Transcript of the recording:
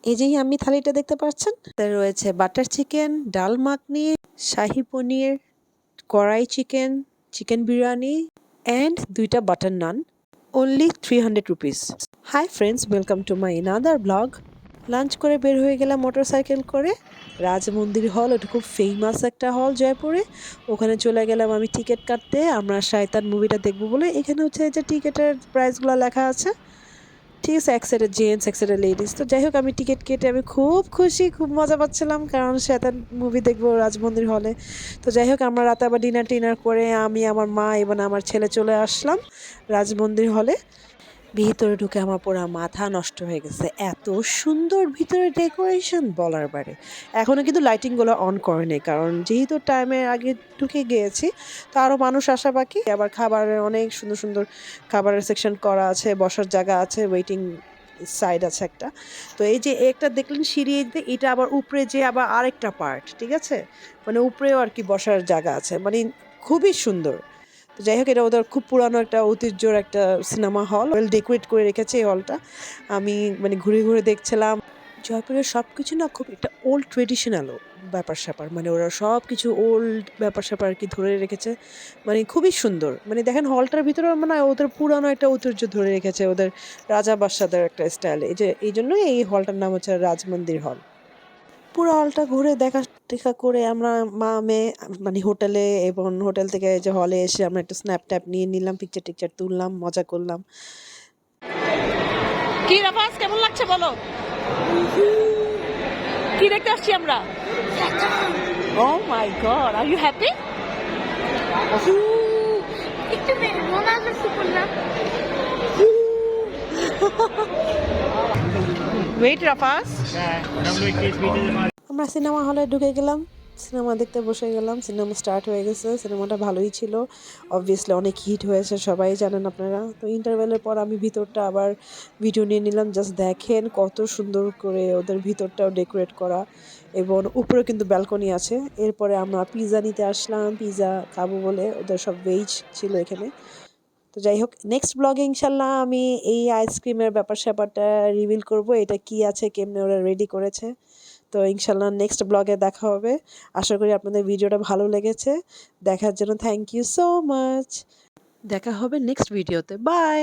এই যে আমি থালিটা দেখতে পাচ্ছেন, রয়েছে বাটার চিকেন, ডাল মাখনি, শাহি পনির, কড়াই চিকেন, চিকেন বিরিয়ানি অ্যান্ড 2টা butter naan, only 300 rupees. Hi friends, welcome to my another vlog. Lunch করে বের হয়ে গেলাম মোটরসাইকেল করে রাজ মন্দির হল। ওটা খুব ফেমাস একটা হল জয়পুরে। ওখানে চলে গেলাম আমি টিকিট কাটতে। আমরা শয়তান মুভিটা দেখবো বলে। এখানে হচ্ছে যে টিকিটের প্রাইসগুলো লেখা আছে, ঠিক আছে, এক সাইডে জেন্টস এক সাইডে লেডিস। তো যাই হোক আমি টিকিট কেটে আমি খুব খুশি, খুব মজা পাচ্ছিলাম, কারণ শয়তান মুভি দেখবো রাজমন্দির হলে। তো যাই হোক আমরা রাতে আবার ডিনার করে আমি, আমার মা এবং আমার ছেলে চলে আসলাম রাজমন্দির হলে। ভিতরে ঢুকে আমার পুরো মাথা নষ্ট হয়ে গেছে, এত সুন্দর ভিতরে ডেকোরেশন বলার বাইরে। এখনও কিন্তু লাইটিংগুলো অন করেনি, কারণ যেহেতু টাইমের আগে ঢুকে গিয়েছি, তো আরও মানুষ আসা বাকি। আবার খাবারের অনেক সুন্দর সুন্দর খাবারের সেকশন করা আছে, বসার জায়গা আছে, ওয়েটিং সাইড আছে একটা। তো এই যে একটা দেখলেন সিঁড়ি, এটা আবার উপরে যে আবার আরেকটা পার্ট, ঠিক আছে, মানে উপরেও আর কি বসার জায়গা আছে, মানে খুবই সুন্দর। তো যাই হোক এটা ওদের খুব পুরানো একটা ঐতিহ্যর একটা সিনেমা হল, ওয়েল ডেকোরেট করে রেখেছে এই হলটা। আমি মানে ঘুরে ঘুরে দেখছিলাম। জয়পুরের সব কিছু না খুব একটা ওল্ড ট্রেডিশনালও ব্যাপার স্যাপার, মানে ওরা সব কিছু ওল্ড ব্যাপার স্যাপার আর কি ধরে রেখেছে, মানে খুবই সুন্দর। মানে দেখেন হলটার ভিতরে মানে ওদের পুরানো একটা ঐতিহ্য ধরে রেখেছে, ওদের রাজা বাদশাদের একটা স্টাইল। এই যে এই জন্যই এই হলটার নাম হচ্ছে রাজমন্দির হল। পুরো হলটা ঘুরে দেখা টেখা করে আমরা মা মেয়ে মানে হোটেলে, এবং হোটেল থেকে যে হলে এসে আমরা একটু স্ন্যাপ ট্যাপ নিয়ে নিলাম, পিকচার টিকচার তুললাম, মজা করলাম। কি রাফাজ, কেমন লাগছে বলো? কি দেখতে আসছি আমরা? ও মাই গড, আর ইউ হ্যাপি? একটু রোনাল্ডো করলাম। ওয়েট রাফাজ, আমরা সিনেমা হলে ঢুকে গেলাম, সিনেমা দেখতে বসে গেলাম। সিনেমা স্টার্ট হয়ে গেছে, সিনেমাটা ভালোই ছিল, অবভিয়াসলি অনেক হিট হয়েছে, সবাই জানেন আপনারা। তো ইন্টারভেলের পর আমি ভিতরটা আবার ভিডিও নিয়ে নিলাম। জাস্ট দেখেন কত সুন্দর করে ওদের ভিতরটাও ডেকোরেট করা, এবং উপরেও কিন্তু ব্যালকনি আছে। এরপরে আমরা পিৎজা নিতে আসলাম, পিৎজা খাবো বলে, ওদের সব ভেজ ছিল এখানে। তো যাই হোক নেক্সট ব্লগে ইনশাল্লাহ আমি এই আইসক্রিমের ব্যাপার স্যাপারটা রিভিল করব, এটা কি আছে, কেমনে ওরা রেডি করেছে। তো ইনশাল্লাহ নেক্সট ব্লগে দেখা হবে। আশা করি আপনাদের ভিডিওটা ভালো লেগেছে। দেখার জন্য থ্যাংক ইউ সো মাচ। দেখা হবে নেক্সট ভিডিওতে। বাই।